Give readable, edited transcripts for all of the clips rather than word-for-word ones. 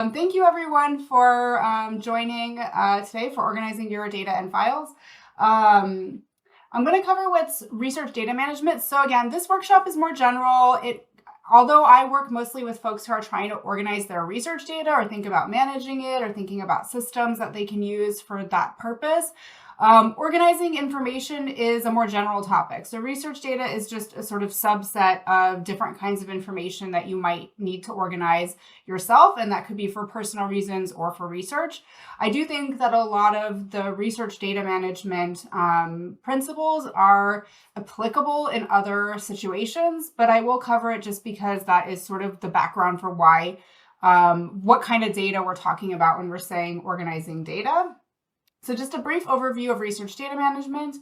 Thank you everyone for joining today for organizing your data and files. I'm going to cover what's research data management. So again, this workshop is more general. Although I work mostly with folks who are trying to organize their research data or think about managing it or thinking about systems that they can use for that purpose. Organizing information is a more general topic. So research data is just a sort of subset of different kinds of information that you might need to organize yourself, and that could be for personal reasons or for research. I do think that a lot of the research data management principles are applicable in other situations, but I will cover it just because that is sort of the background for why, what kind of data we're talking about when we're saying organizing data. So just a brief overview of research data management,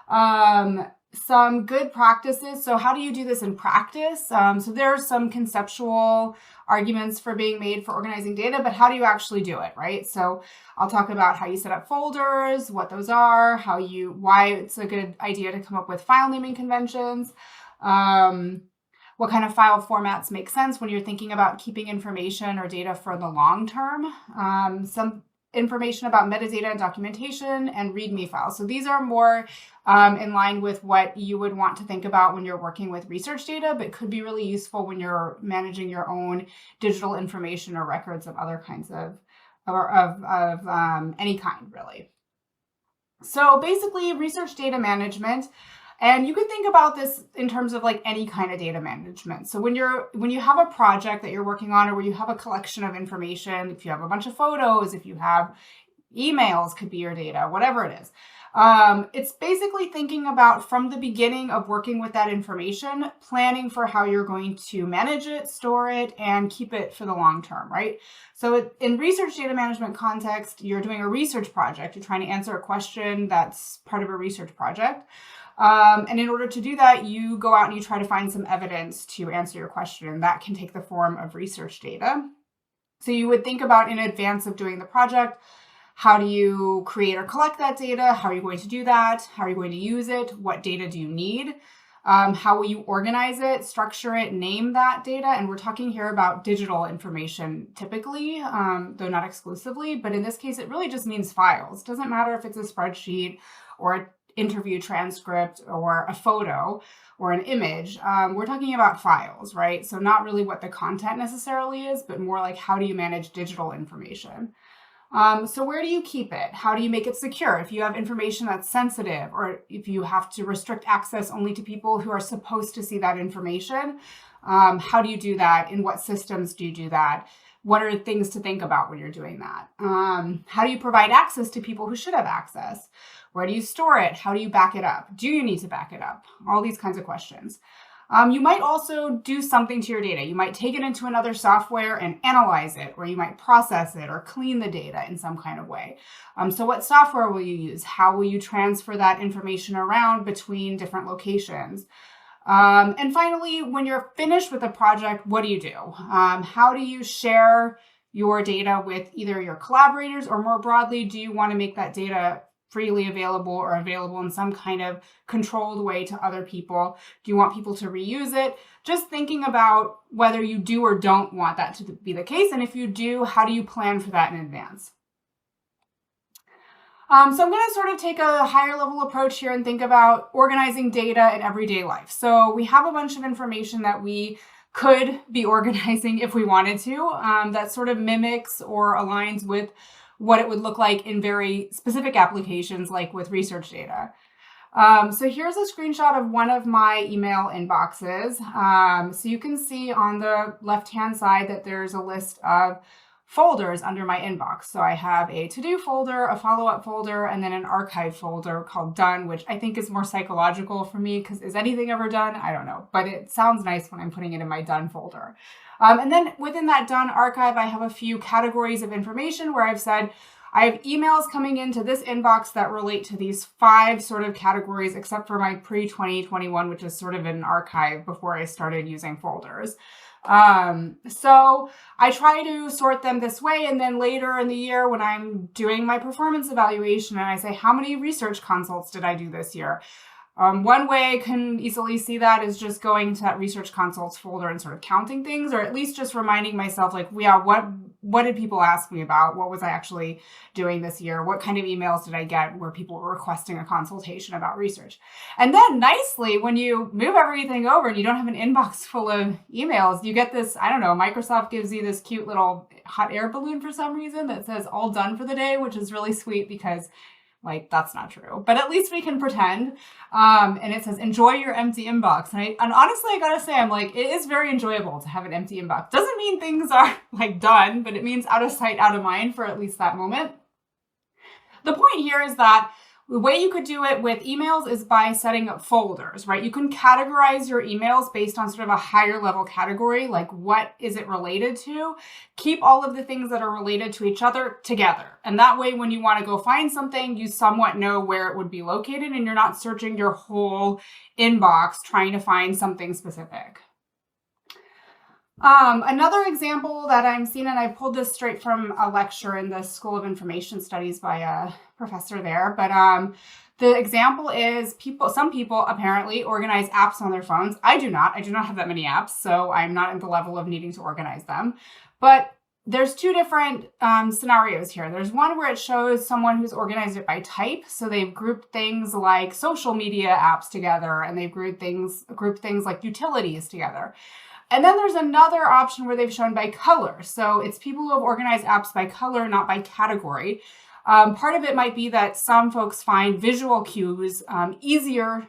some good practices. So how do you do this in practice? So there are some conceptual arguments for being made for organizing data, but how do you actually do it, right? So I'll talk about how you set up folders, what those are, why it's a good idea to come up with file naming conventions, what kind of file formats make sense when you're thinking about keeping information or data for the long term, some information about metadata and documentation, and README files. So these are more in line with what you would want to think about when you're working with research data, but could be really useful when you're managing your own digital information or records of other kinds of any kind, really. So basically, research data management. And you can think about this in terms of like any kind of data management. So when you have a project that you're working on, or where you have a collection of information, if you have a bunch of photos, if you have emails, could be your data, whatever it is. It's basically thinking about, from the beginning of working with that information, planning for how you're going to manage it, store it, and keep it for the long term, right? So in research data management context, you're doing a research project. You're trying to answer a question that's part of a research project. And in order to do that, you go out and you try to find some evidence to answer your question, and that can take the form of research data. So you would think about, in advance of doing the project, how do you create or collect that data? How are you going to do that? How are you going to use it? What data do you need? How will you organize it, structure it, name that data? And we're talking here about digital information typically, though not exclusively, but in this case, it really just means files. It doesn't matter if it's a spreadsheet or an interview transcript or a photo or an image. We're talking about files, right? So not really what the content necessarily is, but more like, how do you manage digital information? So where do you keep it? How do you make it secure? If you have information that's sensitive, or if you have to restrict access only to people who are supposed to see that information, how do you do that? In what systems do you do that? What are things to think about when you're doing that? How do you provide access to people who should have access? Where do you store it? How do you back it up? Do you need to back it up? All these kinds of questions. You might also do something to your data. You might take it into another software and analyze it, or you might process it or clean the data in some kind of way. So what software will you use? How will you transfer that information around between different locations? And finally, when you're finished with a project, what do you do? How do you share your data with either your collaborators, or more broadly, do you want to make that data freely available or available in some kind of controlled way to other people? Do you want people to reuse it? Just thinking about whether you do or don't want that to be the case. And if you do, how do you plan for that in advance? So I'm going to sort of take a higher level approach here and think about organizing data in everyday life. So we have a bunch of information that we could be organizing if we wanted to, that sort of mimics or aligns with what it would look like in very specific applications, like with research data. So here's a screenshot of one of my email inboxes. So you can see on the left-hand side that there's a list of folders under my inbox. So I have a to-do folder, a follow-up folder, and then an archive folder called done, which I think is more psychological for me, because is anything ever done? I don't know, but it sounds nice when I'm putting it in my done folder. And then within that done archive, I have a few categories of information where I've said, I have emails coming into this inbox that relate to these 5 sort of categories, except for my pre-2021, which is sort of an archive before I started using folders. So I try to sort them this way, and then later in the year when I'm doing my performance evaluation and I say, how many research consults did I do this year? One way I can easily see that is just going to that research consults folder and sort of counting things, or at least just reminding myself, like, yeah, what what did people ask me about? What was I actually doing this year? What kind of emails did I get where people were requesting a consultation about research? And then nicely, when you move everything over and you don't have an inbox full of emails, you get this, I don't know, Microsoft gives you this cute little hot air balloon for some reason that says all done for the day, which is really sweet because like, that's not true, but at least we can pretend. And it says, enjoy your empty inbox. And honestly, I gotta say, I'm like, it is very enjoyable to have an empty inbox. Doesn't mean things are like done, but it means out of sight, out of mind for at least that moment. The point here is that the way you could do it with emails is by setting up folders, right? You can categorize your emails based on sort of a higher level category, like what is it related to? Keep all of the things that are related to each other together. And that way, when you want to go find something, you somewhat know where it would be located and you're not searching your whole inbox trying to find something specific. Another example that I'm seeing, and I pulled this straight from a lecture in the School of Information Studies by a professor there, but the example is some people apparently organize apps on their phones. I do not have that many apps, so I'm not at the level of needing to organize them. But there's two different scenarios here. There's one where it shows someone who's organized it by type. So they've grouped things like social media apps together, and they've grouped things like utilities together. And then there's another option where they've shown by color. So it's people who have organized apps by color, not by category. Part of it might be that some folks find visual cues an easier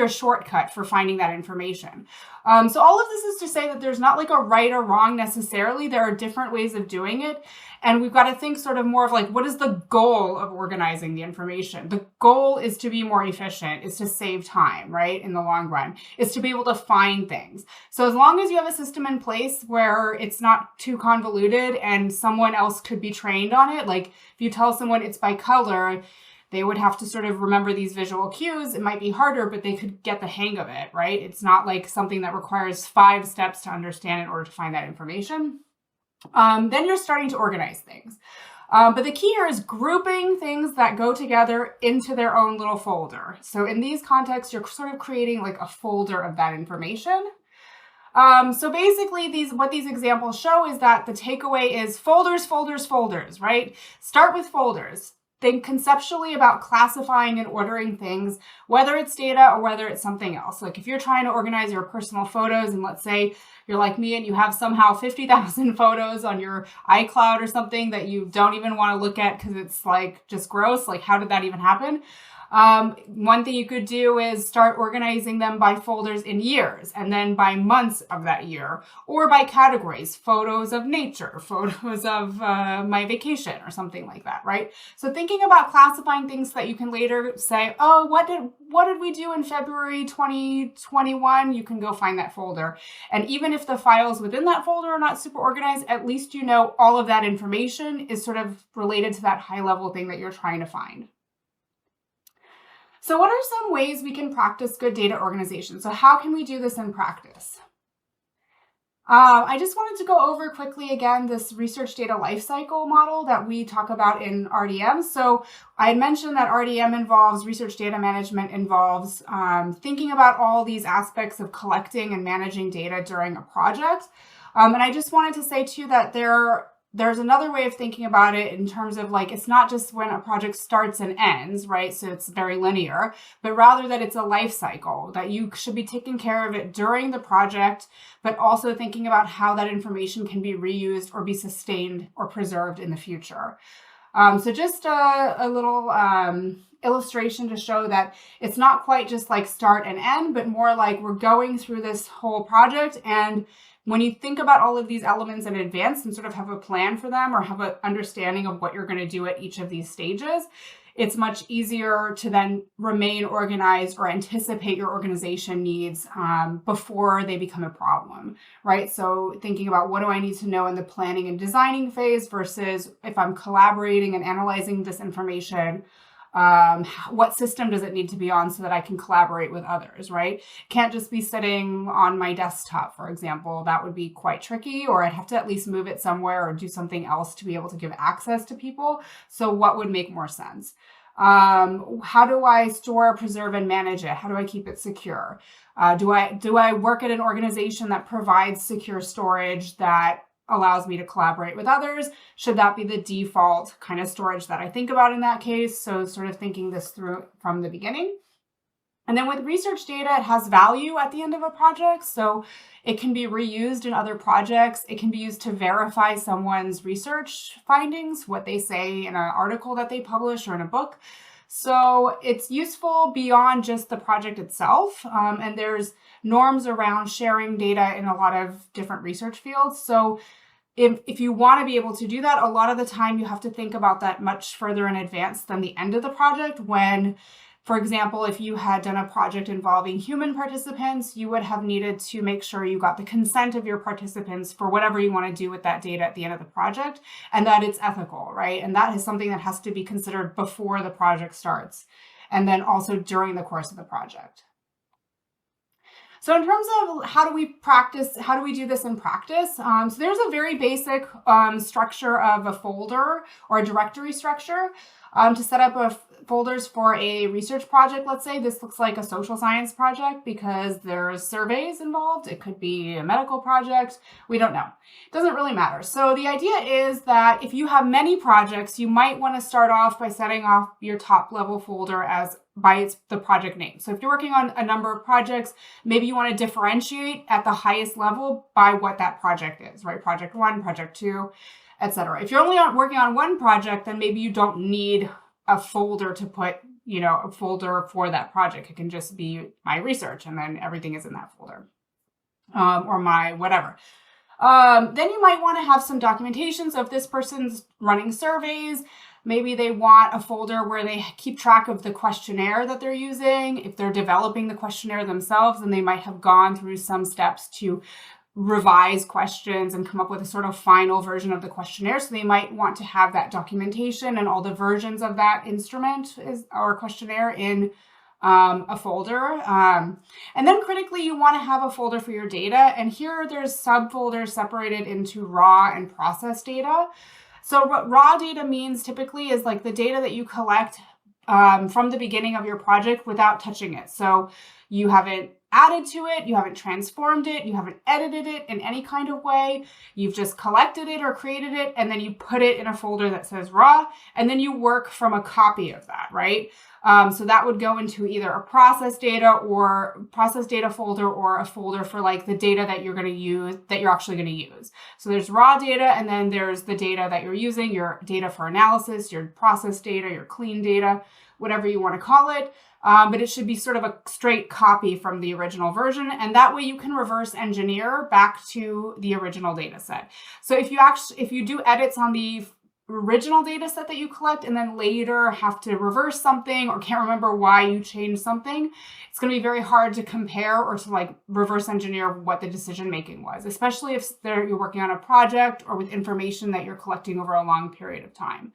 shortcut for finding that information. So all of this is to say that there's not like a right or wrong necessarily. There are different ways of doing it. And we've got to think sort of more of like, what is the goal of organizing the information? The goal is to be more efficient, is to save time, right? In the long run, is to be able to find things. So as long as you have a system in place where it's not too convoluted and someone else could be trained on it, like if you tell someone it's by color, they would have to sort of remember these visual cues. It might be harder, but they could get the hang of it, right? It's not like something that requires 5 steps to understand in order to find that information. Then you're starting to organize things. But the key here is grouping things that go together into their own little folder. So in these contexts, you're sort of creating like a folder of that information. So basically what these examples show is that the takeaway is folders, folders, folders, right? Start with folders. Think conceptually about classifying and ordering things, whether it's data or whether it's something else. Like if you're trying to organize your personal photos and let's say you're like me and you have somehow 50,000 photos on your iCloud or something that you don't even want to look at because it's like just gross. Like how did that even happen? One thing you could do is start organizing them by folders in years and then by months of that year or by categories, photos of nature, photos of my vacation or something like that, right? So thinking about classifying things so that you can later say, oh, what did we do in February 2021? You can go find that folder. And even if the files within that folder are not super organized, at least you know all of that information is sort of related to that high level thing that you're trying to find. So what are some ways we can practice good data organization? So how can we do this in practice? I just wanted to go over quickly again this research data lifecycle model that we talk about in RDM. So I had mentioned that RDM involves research data management, involves thinking about all these aspects of collecting and managing data during a project. And I just wanted to say too that there's another way of thinking about it in terms of like, it's not just when a project starts and ends, right? So it's very linear, but rather that it's a life cycle, that you should be taking care of it during the project, but also thinking about how that information can be reused or be sustained or preserved in the future. So just a little illustration to show that it's not quite just like start and end, but more like we're going through this whole project, and when you think about all of these elements in advance and sort of have a plan for them or have an understanding of what you're going to do at each of these stages, it's much easier to then remain organized or anticipate your organization needs before they become a problem, right? So thinking about what do I need to know in the planning and designing phase versus if I'm collaborating and analyzing this information, what system does it need to be on so that I can collaborate with others, right? Can't just be sitting on my desktop, for example. That would be quite tricky, or I'd have to at least move it somewhere or do something else to be able to give access to people. So what would make more sense? How do I store, preserve, and manage it? How do I keep it secure? Do I work at an organization that provides secure storage that allows me to collaborate with others. Should that be the default kind of storage that I think about in that case? So sort of thinking this through from the beginning. And then with research data, it has value at the end of a project. So it can be reused in other projects. It can be used to verify someone's research findings, what they say in an article that they publish or in a book. So it's useful beyond just the project itself. And there's norms around sharing data in a lot of different research fields. So if you want to be able to do that, a lot of the time you have to think about that much further in advance than the end of the project when, for example, if you had done a project involving human participants, you would have needed to make sure you got the consent of your participants for whatever you want to do with that data at the end of the project, and that it's ethical, right? And that is something that has to be considered before the project starts, and then also during the course of the project. So in terms of how do we do this in practice? So there's a very basic structure of a folder or a directory structure to set up folders for a research project. Let's say this looks like a social science project because there's surveys involved. It could be a medical project. We don't know. It doesn't really matter. So the idea is that if you have many projects, you might want to start off by setting off your top level folder by the project name. So if you're working on a number of projects, maybe you want to differentiate at the highest level by what that project is, right? Project 1, project 2, etc. If you're only working on one project, then maybe you don't need a folder to put, a folder for that project. It can just be my research and then everything is in that folder, or my whatever. Then you might want to have some documentation. So if this person's running surveys, maybe they want a folder where they keep track of the questionnaire that they're using. If they're developing the questionnaire themselves, then they might have gone through some steps to revise questions and come up with a sort of final version of the questionnaire. So they might want to have that documentation and all the versions of that instrument or questionnaire in a folder. And then critically, you want to have a folder for your data. And here there's subfolders separated into raw and process data. So what raw data means typically is like the data that you collect from the beginning of your project without touching it. So you haven't added to it, you haven't transformed it, you haven't edited it in any kind of way. You've just collected it or created it, and then you put it in a folder that says raw, and then you work from a copy of that, right? So that would go into either a process data folder or a folder for like the data that you're actually going to use. So there's raw data, and then there's the data that you're using, your data for analysis, your process data, your clean data, whatever you want to call it. But it should be sort of a straight copy from the original version. And that way you can reverse engineer back to the original data set. So if you do edits on the original data set that you collect and then later have to reverse something or can't remember why you changed something, it's going to be very hard to compare or to like reverse engineer what the decision making was, especially if you're working on a project or with information that you're collecting over a long period of time.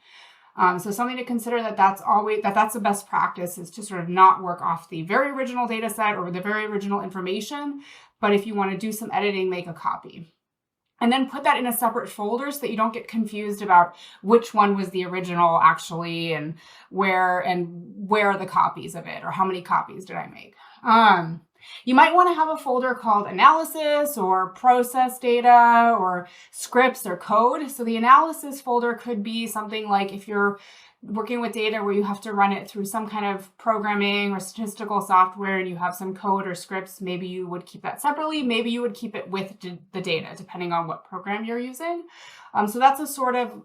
So something to consider that's the best practice is to sort of not work off the very original data set or the very original information. But if you want to do some editing, make a copy. And then put that in a separate folder so that you don't get confused about which one was the original actually and where are the copies of it or how many copies did I make. You might want to have a folder called analysis or process data or scripts or code. So the analysis folder could be something like if you're working with data where you have to run it through some kind of programming or statistical software and you have some code or scripts, maybe you would keep that separately. Maybe you would keep it with the data, depending on what program you're using. So that's a sort of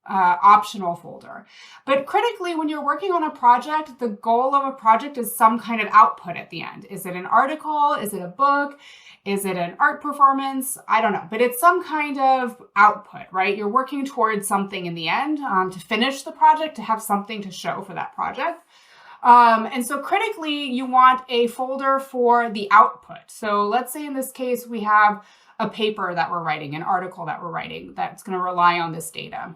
optional folder. But critically, when you're working on a project, the goal of a project is some kind of output at the end. Is it an article? Is it a book? Is it an art performance? I don't know, but it's some kind of output, right? You're working towards something in the end to finish the project, to have something to show for that project. And so critically, you want a folder for the output. So let's say in this case, we have a paper that we're writing, an article that we're writing that's going to rely on this data.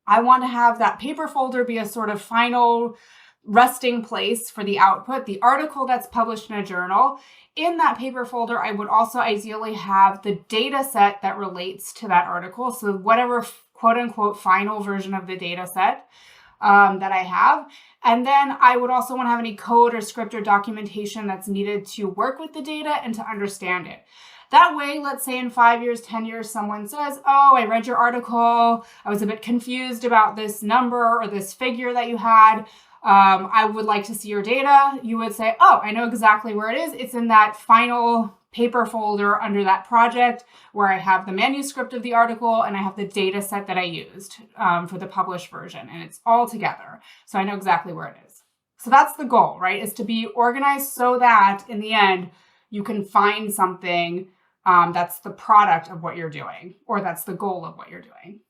I want to have that paper folder be a sort of final resting place for the output, the article that's published in a journal. In that paper folder, I would also ideally have the data set that relates to that article. So whatever quote unquote final version of the data set that I have. And then I would also want to have any code or script or documentation that's needed to work with the data and to understand it. That way, let's say in 5 years, 10 years, someone says, oh, I read your article. I was a bit confused about this number or this figure that you had. I would like to see your data. You would say, oh, I know exactly where it is. It's in that final paper folder under that project where I have the manuscript of the article and I have the data set that I used for the published version, and it's all together. So I know exactly where it is. So that's the goal, right? Is to be organized so that in the end, you can find something that's the product of what you're doing, or that's the goal of what you're doing.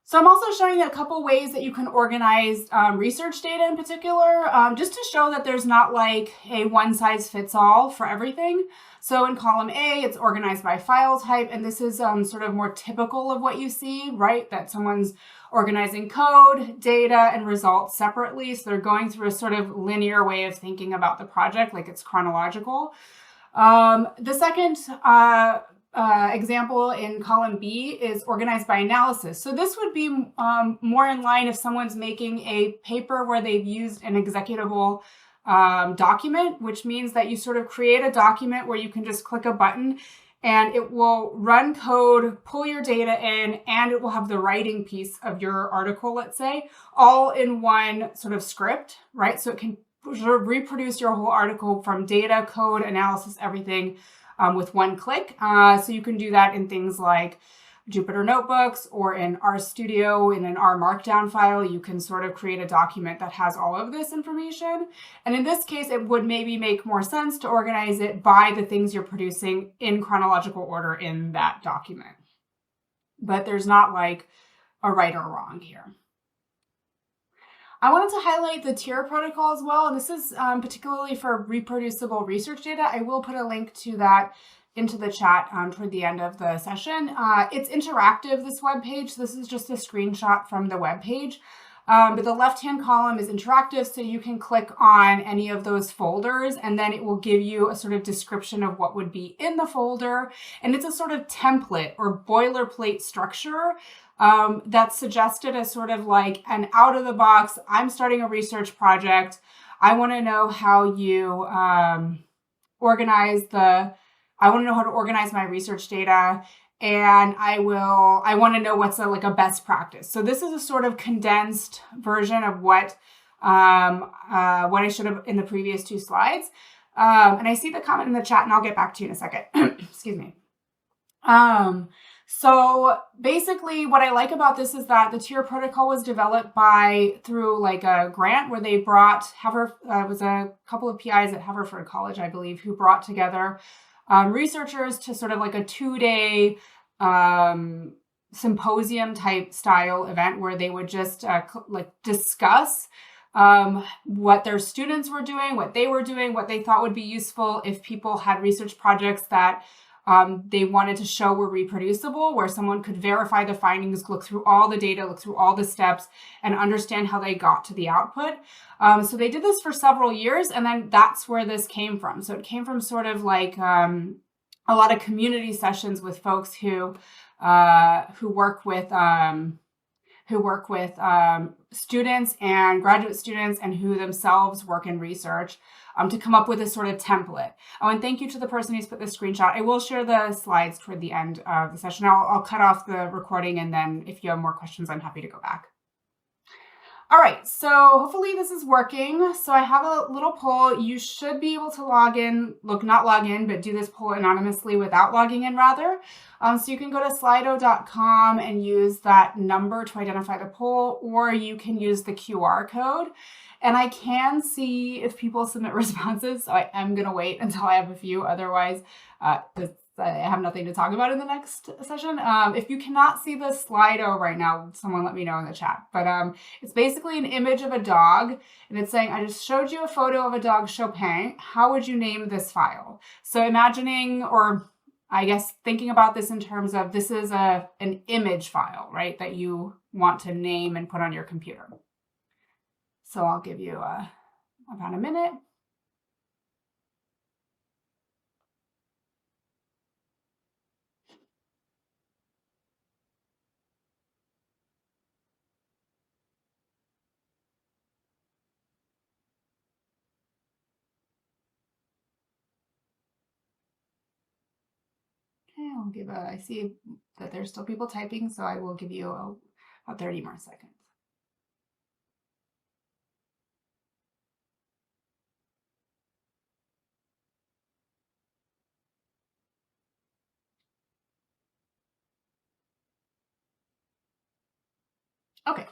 So I'm also showing you a couple ways that you can organize research data in particular, just to show that there's not like a one size fits all for everything. So in column A, it's organized by file type, and this is sort of more typical of what you see, right? That someone's organizing code, data, and results separately. So they're going through a sort of linear way of thinking about the project, like it's chronological. The second example in column B is organized by analysis. So this would be more in line if someone's making a paper where they've used an executable document, which means that you sort of create a document where you can just click a button and it will run code, pull your data in, and it will have the writing piece of your article, let's say, all in one sort of script, right? So it can sort of reproduce your whole article from data, code, analysis, everything with one click. So you can do that in things like Jupyter Notebooks or in RStudio. In an R Markdown file, you can sort of create a document that has all of this information. And in this case, it would maybe make more sense to organize it by the things you're producing in chronological order in that document. But there's not like a right or wrong here. I wanted to highlight the tier protocol as well, and this is particularly for reproducible research data. I will put a link to that into the chat toward the end of the session. It's interactive, this web page. This is just a screenshot from the web page. But the left-hand column is interactive, so you can click on any of those folders, and then it will give you a sort of description of what would be in the folder. And it's a sort of template or boilerplate structure that's suggested as sort of like an out-of-the-box, I'm starting a research project. I want to know how you I want to know how to organize my research data, and I want to know what's like a best practice. So this is a sort of condensed version of what I showed have in the previous two slides. And I see the comment in the chat, and I'll get back to you in a second. Excuse me. So basically what I like about this is that the tier protocol was developed through like a grant where they brought it was a couple of PIs at Haverford College, I believe, who brought together researchers to sort of like a 2-day symposium type style event where they would just discuss what their students were doing, what they were doing, what they thought would be useful if people had research projects that they wanted to show were reproducible, where someone could verify the findings, look through all the data, look through all the steps, and understand how they got to the output. So they did this for several years, and then that's where this came from. So it came from sort of like a lot of community sessions with folks who work with students and graduate students, and who themselves work in research, to come up with a sort of template. Oh, and thank you to the person who's put this screenshot. I will share the slides toward the end of the session. I'll cut off the recording, and then if you have more questions, I'm happy to go back. All right, so hopefully this is working. So I have a little poll. You should be able to not log in, but do this poll anonymously without logging in rather. So you can go to slido.com and use that number to identify the poll, or you can use the QR code. And I can see if people submit responses, so I am going to wait until I have a few. Otherwise, I have nothing to talk about in the next session. If you cannot see the Slido right now, someone let me know in the chat. But it's basically an image of a dog, and it's saying, I just showed you a photo of a dog, Chopin. How would you name this file? So imagining, or I guess thinking about this in terms of, this is an image file, right, that you want to name and put on your computer. So I'll give you about a minute. I see that there's still people typing, so I will give you about 30 more seconds. Okay.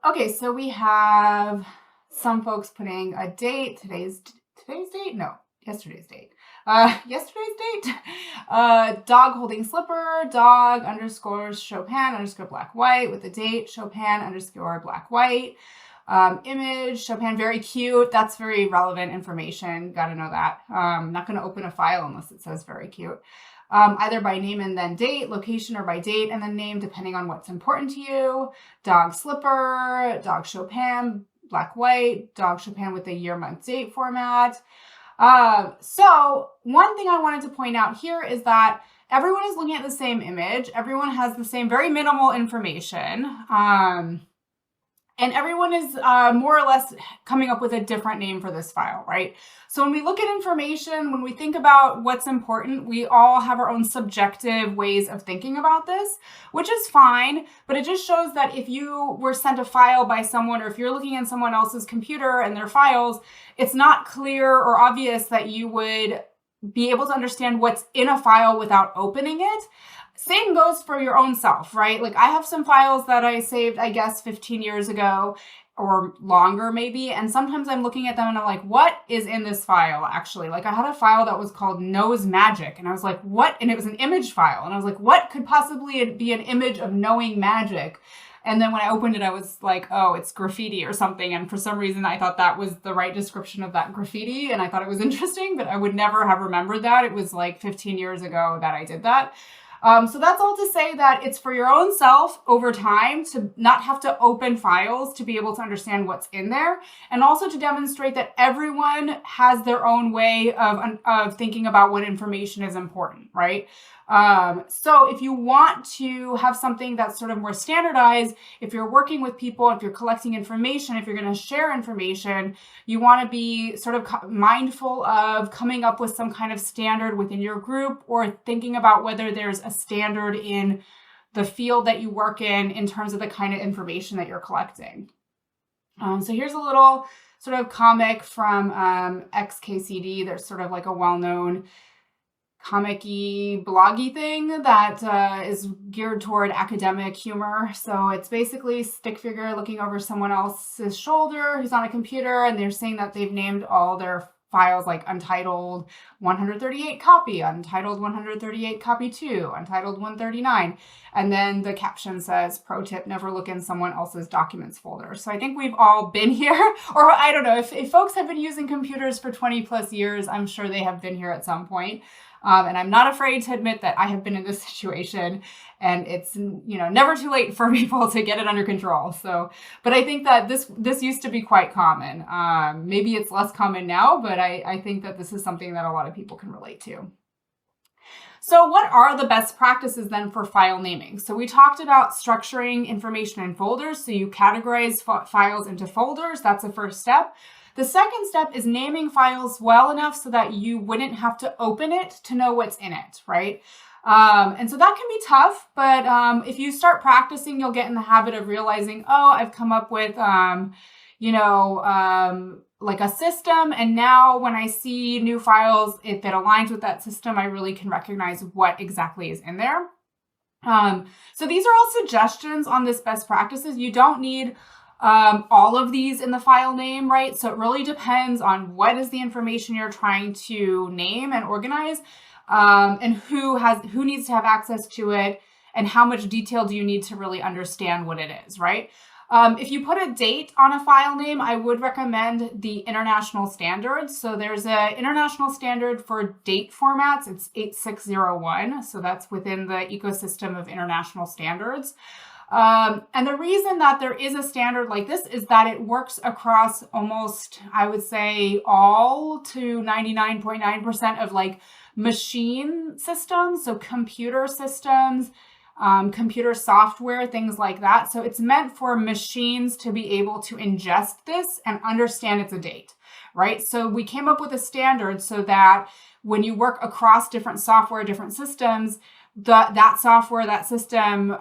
Okay, so we have some folks putting a date. Today's date? No, yesterday's date. Yesterday's date. Dog holding slipper, dog _ Chopin _ black white with the date, Chopin _ black white. Image, Chopin, very cute. That's very relevant information. Got to know that. I'm not going to open a file unless it says very cute. Either by name and then date, location, or by date and then name, depending on what's important to you. Dog slipper, dog Chopin, black white, dog Chopin with the year, month, date format. So one thing I wanted to point out here is that everyone is looking at the same image. Everyone has the same very minimal information. And everyone is more or less coming up with a different name for this file, right? So when we look at information, when we think about what's important, we all have our own subjective ways of thinking about this, which is fine, but it just shows that if you were sent a file by someone, or if you're looking at someone else's computer and their files, it's not clear or obvious that you would be able to understand what's in a file without opening it. Same goes for your own self, right? Like I have some files that I saved, I guess, 15 years ago or longer maybe. And sometimes I'm looking at them and I'm like, what is in this file actually? Like I had a file that was called Knows Magic. And I was like, what? And it was an image file. And I was like, what could possibly be an image of knowing magic? And then when I opened it, I was like, oh, it's graffiti or something. And for some reason, I thought that was the right description of that graffiti. And I thought it was interesting, but I would never have remembered that. It was like 15 years ago that I did that. So that's all to say that it's for your own self over time to not have to open files to be able to understand what's in there, and also to demonstrate that everyone has their own way of thinking about what information is important, right? So if you want to have something that's sort of more standardized, if you're working with people, if you're collecting information, if you're going to share information, you want to be sort of mindful of coming up with some kind of standard within your group, or thinking about whether there's a standard in the field that you work in terms of the kind of information that you're collecting. So here's a little sort of comic from XKCD. There's sort of like a well-known comic-y, bloggy thing that is geared toward academic humor. So it's basically a stick figure looking over someone else's shoulder who's on a computer, and they're saying that they've named all their files like Untitled 138 copy, Untitled 138 copy 2, Untitled 139. And then the caption says, pro tip, never look in someone else's documents folder. So I think we've all been here, or I don't know, if folks have been using computers for 20 plus years, I'm sure they have been here at some point. And I'm not afraid to admit that I have been in this situation, and it's, you know, never too late for people to get it under control. So, but I think that this used to be quite common. Maybe it's less common now, but I think that this is something that a lot of people can relate to. So what are the best practices then for file naming? So we talked about structuring information in folders. So you categorize files into folders. That's the first step. The second step is naming files well enough so that you wouldn't have to open it to know what's in it, right? And so that can be tough, but if you start practicing, you'll get in the habit of realizing, oh, I've come up with, like a system. And now when I see new files, if it aligns with that system, I really can recognize what exactly is in there. So these are all suggestions on this best practices. You don't need all of these in the file name, right? So it really depends on what is the information you're trying to name and organize, and who needs to have access to it, and how much detail do you need to really understand what it is, right? If you put a date on a file name, I would recommend the international standards. So there's an international standard for date formats. It's 8601. So that's within the ecosystem of international standards. And the reason that there is a standard like this is that it works across almost, I would say, all to 99.9% of like machine systems. So computer systems, computer software, things like that. So it's meant for machines to be able to ingest this and understand it's a date, right? So we came up with a standard so that when you work across different software, different systems, that software, that system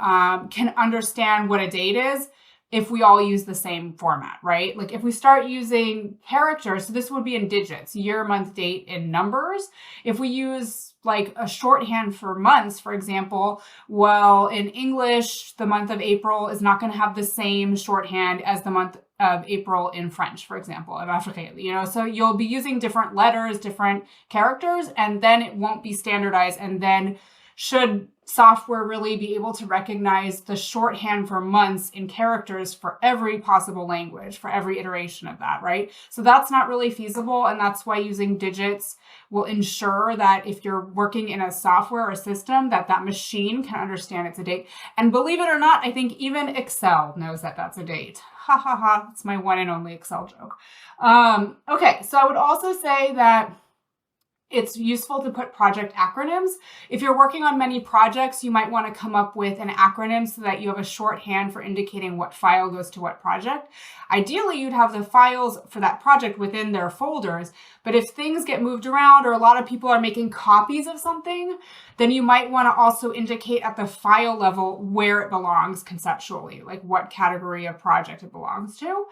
can understand what a date is if we all use the same format, right? Like if we start using characters, so this would be in digits, year, month, date in numbers. If we use like a shorthand for months, for example, well, in English, the month of April is not going to have the same shorthand as the month of April in French, for example, of Africa, so you'll be using different letters, different characters, and then it won't be standardized. And then should software really be able to recognize the shorthand for months in characters for every possible language, for every iteration of that, right? So that's not really feasible. And that's why using digits will ensure that if you're working in a software or system, that machine can understand it's a date. And believe it or not, I think even Excel knows that that's a date. Ha ha ha, it's my one and only Excel joke. Okay, so I would also say that it's useful to put project acronyms. If you're working on many projects, you might want to come up with an acronym so that you have a shorthand for indicating what file goes to what project. Ideally, you'd have the files for that project within their folders, but if things get moved around or a lot of people are making copies of something, then you might want to also indicate at the file level where it belongs conceptually, like what category of project it belongs to.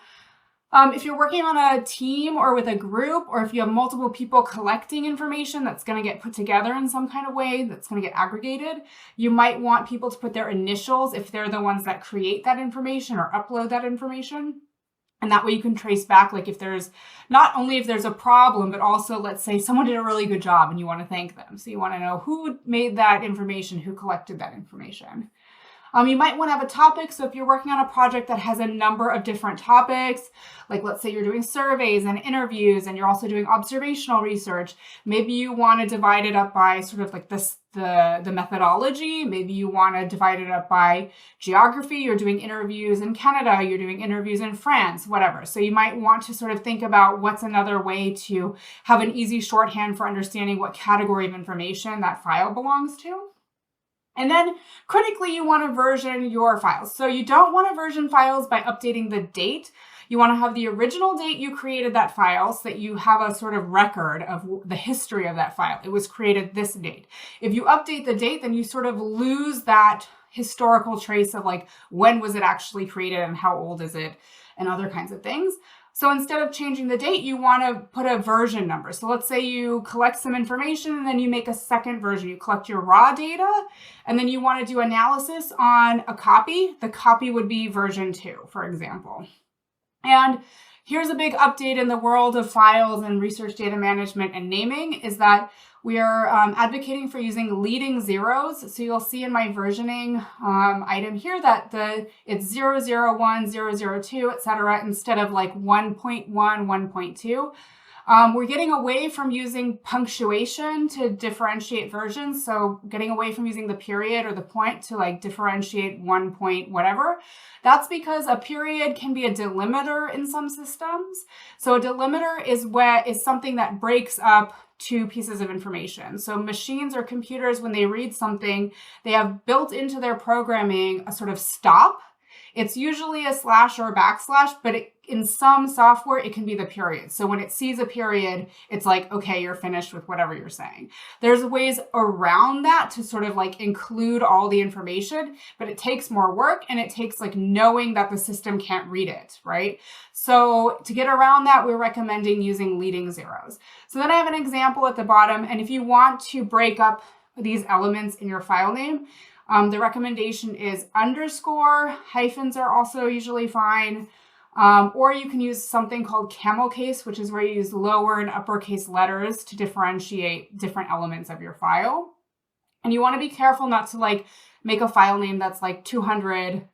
If you're working on a team or with a group, or if you have multiple people collecting information that's going to get put together in some kind of way that's going to get aggregated, you might want people to put their initials if they're the ones that create that information or upload that information. And that way you can trace back, like if there's, not only if there's a problem, but also let's say someone did a really good job and you want to thank them. So you want to know who made that information, who collected that information. You might want to have a topic. So if you're working on a project that has a number of different topics, like let's say you're doing surveys and interviews and you're also doing observational research, maybe you want to divide it up by sort of like the methodology. Maybe you want to divide it up by geography. You're doing interviews in Canada, you're doing interviews in France, whatever. So you might want to sort of think about what's another way to have an easy shorthand for understanding what category of information that file belongs to. And then critically, you want to version your files. So you don't want to version files by updating the date. You want to have the original date you created that file so that you have a sort of record of the history of that file. It was created this date. If you update the date, then you sort of lose that historical trace of like, when was it actually created and how old is it and other kinds of things. So instead of changing the date, you want to put a version number. So let's say you collect some information and then you make a second version. You collect your raw data and then you want to do analysis on a copy. The copy would be version 2, for example. And here's a big update in the world of files and research data management and naming is that we are advocating for using leading zeros. So you'll see in my versioning item here that it's 001, 002, etc. instead of like 1.1, 1.2. We're getting away from using punctuation to differentiate versions. So getting away from using the period or the point to like differentiate 1 point whatever. That's because a period can be a delimiter in some systems. So a delimiter is something that breaks up two pieces of information. So machines or computers, when they read something, they have built into their programming a sort of stop. It's usually a slash or a backslash, but in some software, it can be the period. So when it sees a period, it's like, okay, you're finished with whatever you're saying. There's ways around that to sort of like include all the information, but it takes more work and it takes like knowing that the system can't read it, right? So to get around that, we're recommending using leading zeros. So then I have an example at the bottom. And if you want to break up these elements in your file name, the recommendation is underscore, hyphens are also usually fine, or you can use something called camel case, which is where you use lower and uppercase letters to differentiate different elements of your file. And you want to be careful not to like make a file name that's like 200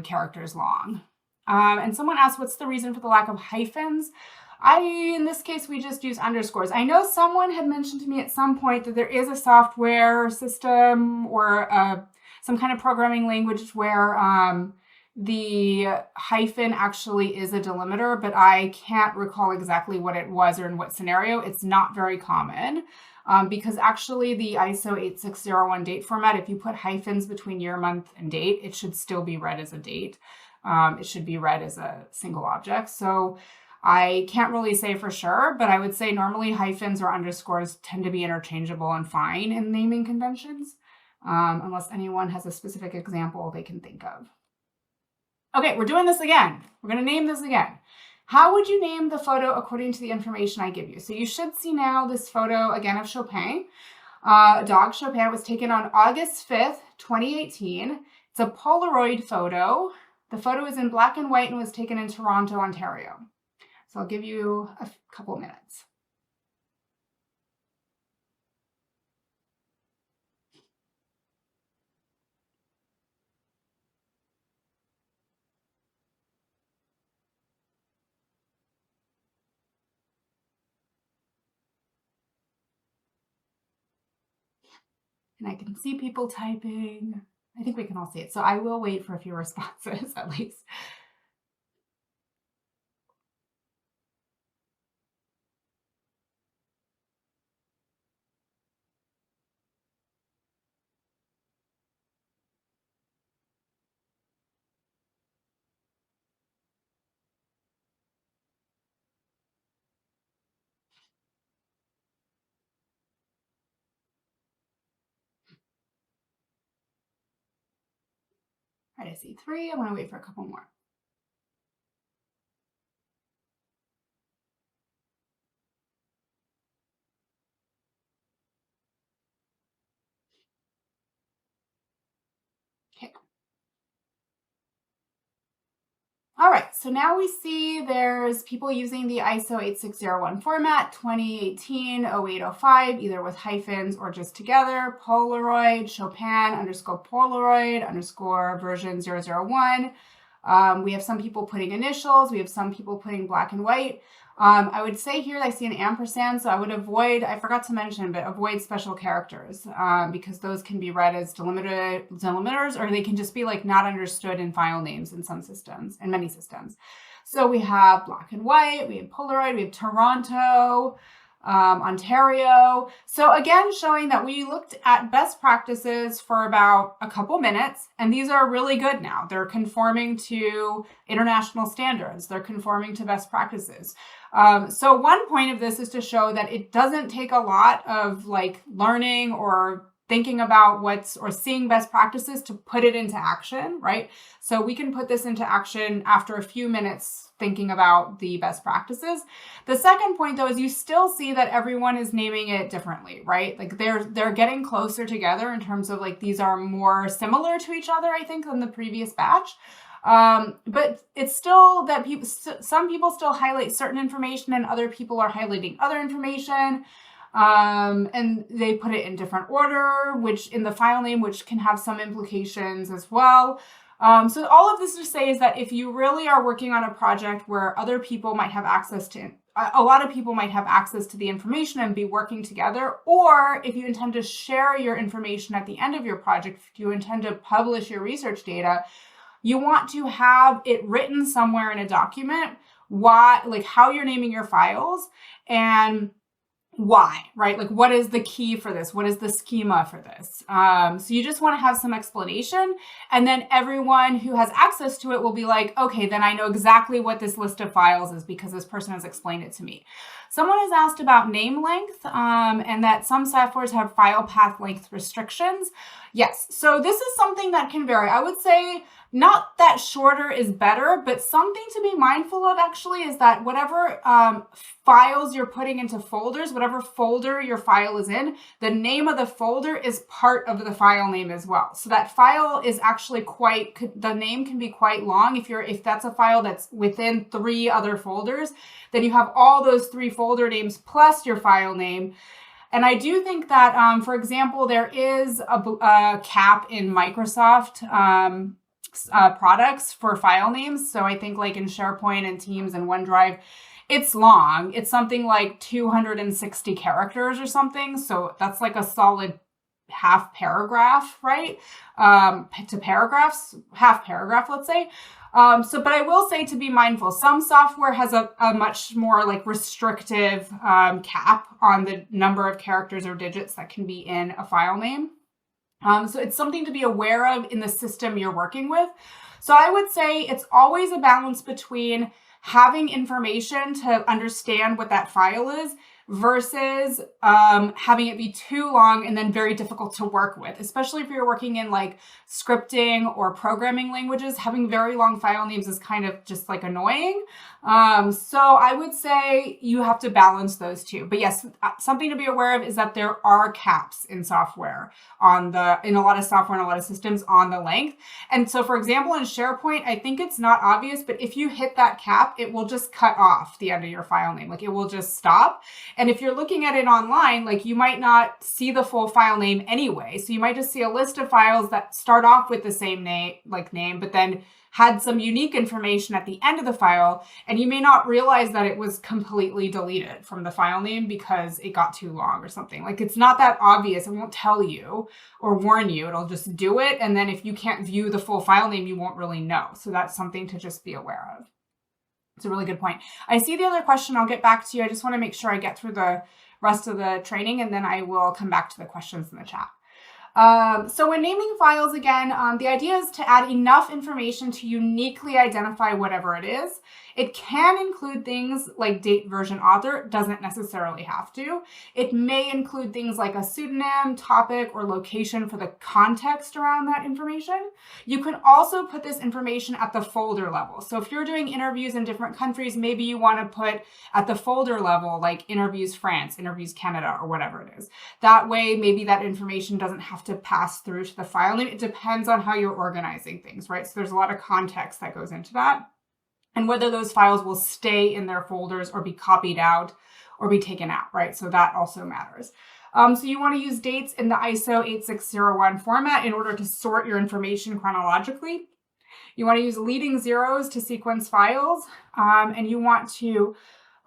characters long. And someone asked, what's the reason for the lack of hyphens? In this case, we just use underscores. I know someone had mentioned to me at some point that there is a software system or some kind of programming language where the hyphen actually is a delimiter, but I can't recall exactly what it was or in what scenario. It's not very common because actually the ISO 8601 date format, if you put hyphens between year, month, and date, it should still be read as a date. It should be read as a single object. So I can't really say for sure, but I would say normally hyphens or underscores tend to be interchangeable and fine in naming conventions, unless anyone has a specific example they can think of. Okay, we're doing this again. We're going to name this again. How would you name the photo according to the information I give you? So you should see now this photo again of Chopin. Dog Chopin was taken on August 5th, 2018. It's a Polaroid photo. The photo is in black and white and was taken in Toronto, Ontario. So I'll give you a couple minutes. And I can see people typing. I think we can all see it. So I will wait for a few responses at least. All right, I see 3. I want to wait for a couple more. Okay. All right, so now we see there's people using the ISO 8601 format, 2018-0805, either with hyphens or just together, Polaroid, Chopin, underscore Polaroid, underscore version 001. We have some people putting initials. We have some people putting black and white. I would say here I see an ampersand, so I would avoid, I forgot to mention, but avoid special characters because those can be read as delimiters, or they can just be like not understood in file names in some systems, in many systems. So we have black and white, we have Polaroid, we have Toronto, Ontario. So again, showing that we looked at best practices for about a couple minutes, and these are really good now. They're conforming to international standards. They're conforming to best practices. So one point of this is to show that it doesn't take a lot of like learning or thinking about or seeing best practices to put it into action, right? So we can put this into action after a few minutes thinking about the best practices. The second point though is you still see that everyone is naming it differently, right? Like they're getting closer together in terms of like these are more similar to each other, I think, than the previous batch. But it's still that some people still highlight certain information and other people are highlighting other information. And they put it in different order, which in the file name, which can have some implications as well. So all of this to say is that if you really are working on a project where other people might have access to, a lot of people might have access to the information and be working together, or if you intend to share your information at the end of your project, if you intend to publish your research data, you want to have it written somewhere in a document, like how you're naming your files and why, right? Like what is the key for this? What is the schema for this? So you just want to have some explanation, and then everyone who has access to it will be like, okay, then I know exactly what this list of files is because this person has explained it to me. Someone has asked about name length and that some softwares have file path length restrictions. Yes, so this is something that can vary. I would say not that shorter is better, but something to be mindful of actually is that whatever files you're putting into folders, whatever folder your file is in, the name of the folder is part of the file name as well. So that file is actually the name can be quite long. If that's a file that's within 3 other folders, then you have all those 3 folder names plus your file name. And I do think that, for example, there is a cap in Microsoft products for file names. So I think like in SharePoint and Teams and OneDrive, it's long. It's something like 260 characters or something. So that's like a solid half paragraph, right? To paragraphs, half paragraph, let's say. But I will say to be mindful, some software has a much more like restrictive cap on the number of characters or digits that can be in a file name. So it's something to be aware of in the system you're working with. So I would say it's always a balance between having information to understand what that file is versus having it be too long and then very difficult to work with, especially if you're working in like scripting or programming languages. Having very long file names is kind of just like annoying. So I would say you have to balance those two. But yes, something to be aware of is that there are caps in software in a lot of software and a lot of systems on the length. And so for example, in SharePoint, I think it's not obvious, but if you hit that cap, it will just cut off the end of your file name. Like it will just stop. And if you're looking at it online, like you might not see the full file name anyway. So you might just see a list of files that start off with the same name, but then had some unique information at the end of the file. And you may not realize that it was completely deleted from the file name because it got too long or something. Like it's not that obvious. It won't tell you or warn you. It'll just do it. And then if you can't view the full file name, you won't really know. So that's something to just be aware of. It's a really good point. I see the other question. I'll get back to you. I just want to make sure I get through the rest of the training, and then I will come back to the questions in the chat. So when naming files, again, the idea is to add enough information to uniquely identify whatever it is. It can include things like date, version, author. Doesn't necessarily have to. It may include things like a pseudonym, topic, or location for the context around that information. You can also put this information at the folder level. So if you're doing interviews in different countries, maybe you want to put at the folder level, like interviews France, interviews Canada, or whatever it is. That way, maybe that information doesn't have to pass through to the file name. It depends on how you're organizing things, right? So there's a lot of context that goes into that, and whether those files will stay in their folders or be copied out or be taken out, right? So that also matters. So you want to use dates in the ISO 8601 format in order to sort your information chronologically. You want to use leading zeros to sequence files, and you want to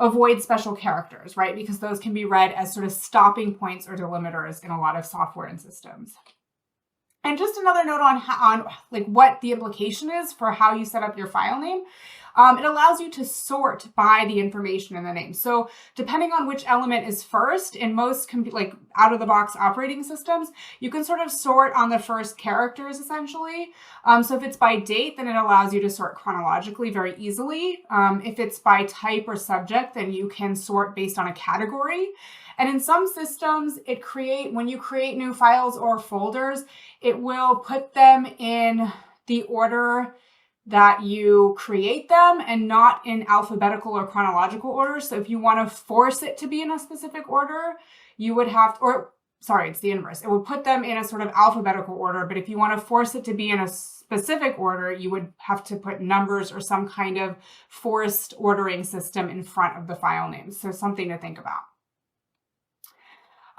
avoid special characters, right? Because those can be read as sort of stopping points or delimiters in a lot of software and systems. And just another note on like what the implication is for how you set up your file name. It allows you to sort by the information in the name. So depending on which element is first, in most like out-of-the-box operating systems, you can sort of sort on the first characters essentially. So if it's by date, then it allows you to sort chronologically very easily. If it's by type or subject, then you can sort based on a category. And in some systems, when you create new files or folders, it will put them in the order that you create them and not in alphabetical or chronological order. So if you want to force it to be in a specific order, you would have to, it's the inverse. It would put them in a sort of alphabetical order, but if you want to force it to be in a specific order, you would have to put numbers or some kind of forced ordering system in front of the file names. So something to think about.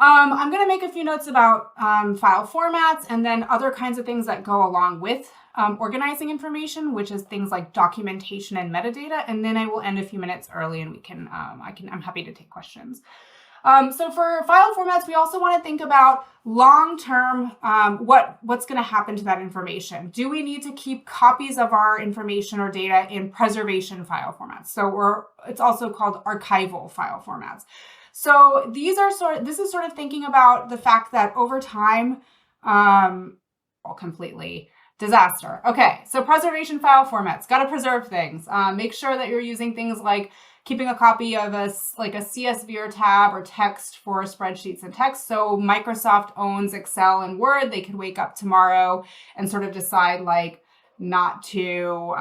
I'm going to make a few notes about file formats and then other kinds of things that go along with organizing information, which is things like documentation and metadata. And then I will end a few minutes early, and I'm happy to take questions. So for file formats, we also want to think about long-term, what's going to happen to that information. Do we need to keep copies of our information or data in preservation file formats? So it's also called archival file formats. So this is sort of thinking about the fact that over time, completely disaster. Okay, so preservation file formats, got to preserve things. Make sure that you're using things like keeping a copy of a CSV or tab or text for spreadsheets and text. So Microsoft owns Excel and Word. They could wake up tomorrow and sort of decide like not to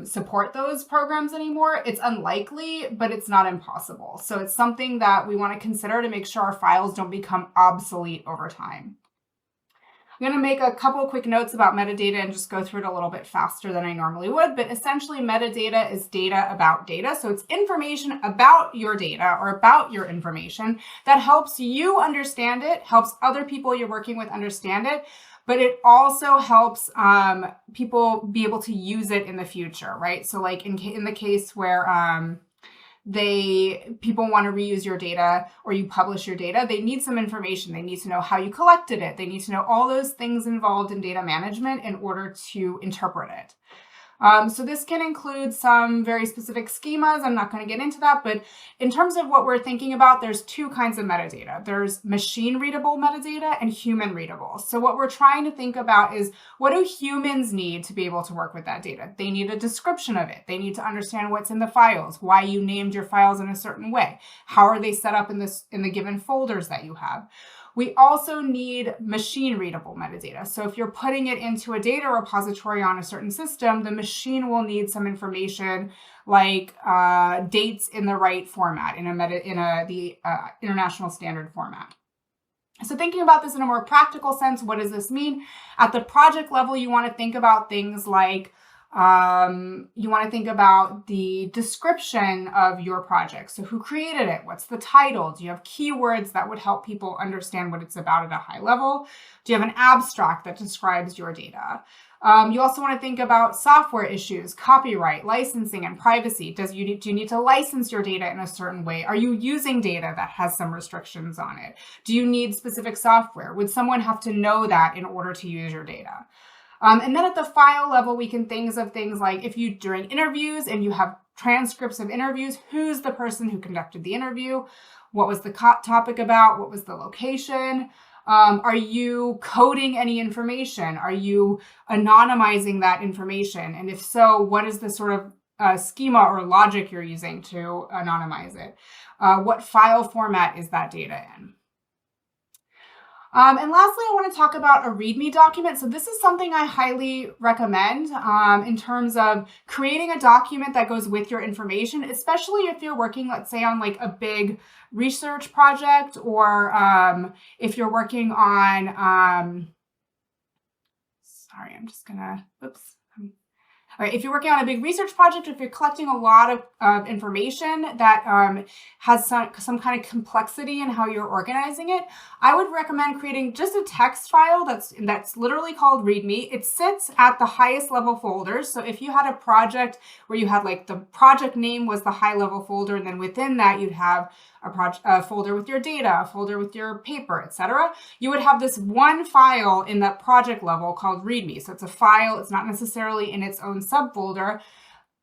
support those programs anymore. It's unlikely, but it's not impossible. So it's something that we want to consider to make sure our files don't become obsolete over time. I'm going to make a couple quick notes about metadata and just go through it a little bit faster than I normally would, but essentially metadata is data about data. So it's information about your data or about your information that helps you understand it, helps other people you're working with understand it, but it also helps people be able to use it in the future, right? So like in the case where people want to reuse your data or you publish your data, they need some information. They need to know how you collected it. They need to know all those things involved in data management in order to interpret it. So this can include some very specific schemas. I'm not going to get into that, but in terms of what we're thinking about, there's two kinds of metadata. There's machine readable metadata and human readable. So what we're trying to think about is, what do humans need to be able to work with that data? They need a description of it. They need to understand what's in the files, why you named your files in a certain way. How are they set up in the given folders that you have? We also need machine readable metadata. So if you're putting it into a data repository on a certain system, the machine will need some information like dates in the right format, in the international standard format. So thinking about this in a more practical sense, what does this mean? At the project level, you want to think about things like you want to think about the description of your project. So who created it? What's the title? Do you have keywords that would help people understand what it's about at a high level? Do you have an abstract that describes your data? You also want to think about software issues, copyright, licensing, and privacy. Do you need to license your data in a certain way? Are you using data that has some restrictions on it? Do you need specific software? Would someone have to know that in order to use your data? And then at the file level, we can think of things like, if you, during interviews and you have transcripts of interviews, who's the person who conducted the interview? What was the topic about? What was the location? Are you coding any information? Are you anonymizing that information? And if so, what is the sort of schema or logic you're using to anonymize it? What file format is that data in? And lastly, I want to talk about a README document. So this is something I highly recommend in terms of creating a document that goes with your information, especially if you're working, let's say, on like a big research project, or if you're working on, sorry, I'm just gonna, oops. All right, if you're working on a big research project, if you're collecting a lot of information that has some kind of complexity in how you're organizing it, I would recommend creating just a text file that's literally called README. It sits at the highest level folders. So if you had a project where you had like the project name was the high level folder, and then within that you'd have a folder with your data, a folder with your paper, etc. You would have this one file in that project level called README. So it's a file, it's not necessarily in its own subfolder,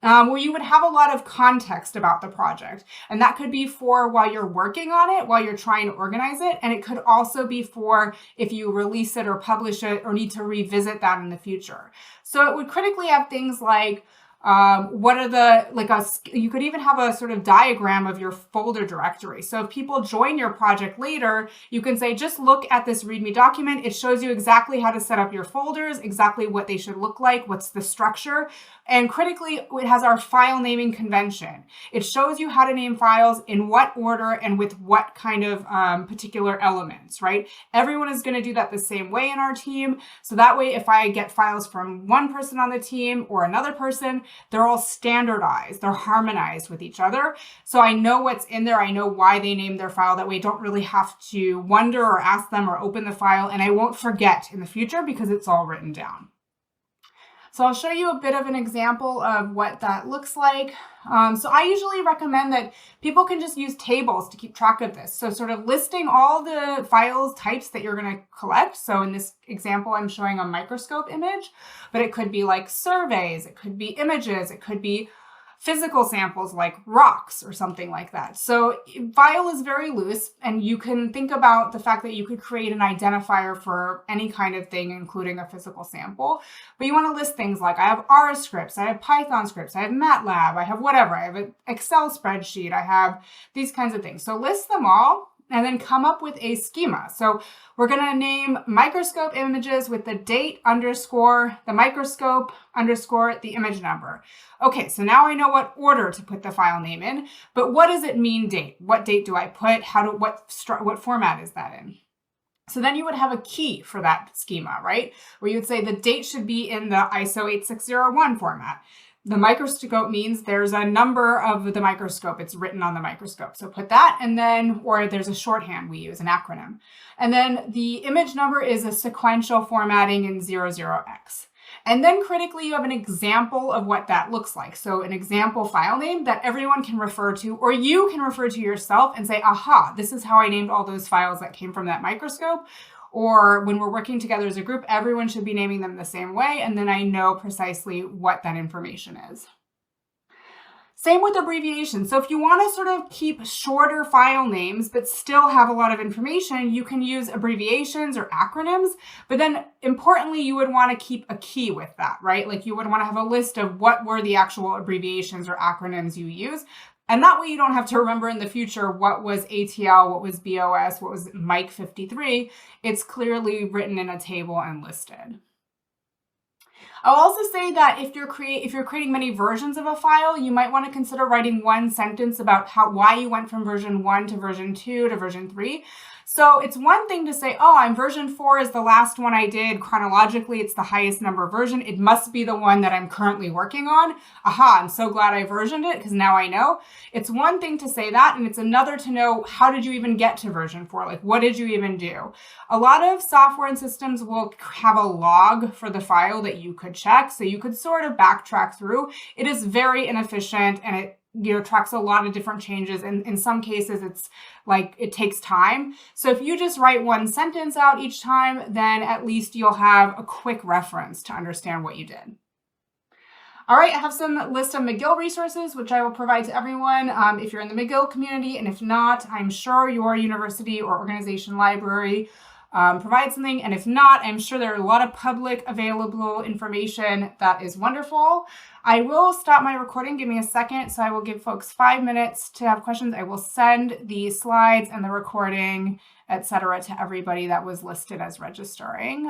where you would have a lot of context about the project. And that could be for while you're working on it, while you're trying to organize it. And it could also be for if you release it or publish it or need to revisit that in the future. So it would critically have things like, what are you could even have a sort of diagram of your folder directory. So if people join your project later, you can say, just look at this README document. It shows you exactly how to set up your folders, exactly what they should look like, what's the structure. And critically, it has our file naming convention. It shows you how to name files in what order and with what kind of particular elements, right? Everyone is going to do that the same way in our team. So that way, if I get files from one person on the team or another person, they're all standardized. They're harmonized with each other. So I know what's in there. I know why they named their file. That way I don't really have to wonder or ask them or open the file, and I won't forget in the future because it's all written down. So I'll show you a bit of an example of what that looks like. So I usually recommend that people can just use tables to keep track of this. So sort of listing all the files types that you're going to collect. So in this example, I'm showing a microscope image, but it could be like surveys, it could be images, it could be physical samples like rocks or something like that. So file is very loose, and you can think about the fact that you could create an identifier for any kind of thing, including a physical sample. But you want to list things like, I have R scripts, I have Python scripts, I have MATLAB, I have whatever, I have an Excel spreadsheet, I have these kinds of things. So list them all and then come up with a schema. So we're going to name microscope images with the date underscore the microscope underscore the image number. Okay, so now I know what order to put the file name in, but what does it mean date? What date do I put? What format is that in? So then you would have a key for that schema, right? Where you would say the date should be in the ISO 8601 format. The microscope means there's a number of the microscope. It's written on the microscope. So put that, and then, or there's a shorthand we use, an acronym. And then the image number is a sequential formatting in 00X. And then critically, you have an example of what that looks like. So an example file name that everyone can refer to, or you can refer to yourself and say, aha, this is how I named all those files that came from that microscope. or when we're working together as a group, everyone should be naming them the same way, and then I know precisely what that information is. Same with abbreviations. So if you want to sort of keep shorter file names, but still have a lot of information, you can use abbreviations or acronyms. But then importantly, you would want to keep a key with that, right? Like you would want to have a list of what were the actual abbreviations or acronyms you use. And that way you don't have to remember in the future what was ATL, what was BOS, what was Mike 53. It's clearly written in a table and listed. I'll also say that if you're creating many versions of a file, you might want to consider writing one sentence about why you went from version 1 to version 2 to version 3. So it's one thing to say, oh, I'm version 4 is the last one I did. Chronologically, it's the highest number version. It must be the one that I'm currently working on. Aha, I'm so glad I versioned it because now I know. It's one thing to say that, and it's another to know, how did you even get to version 4? Like, what did you even do? A lot of software and systems will have a log for the file that you could check, so you could sort of backtrack through. It is very inefficient, and it tracks a lot of different changes, and in some cases it's like it takes time. So if you just write one sentence out each time, then at least you'll have a quick reference to understand what you did. All right, I have some list of McGill resources, which I will provide to everyone if you're in the McGill community, and if not, I'm sure your university or organization library provide something. And if not, I'm sure there are a lot of public available information that is wonderful. I will stop my recording. Give me a second. So I will give folks 5 minutes to have questions. I will send the slides and the recording, etc., to everybody that was listed as registering.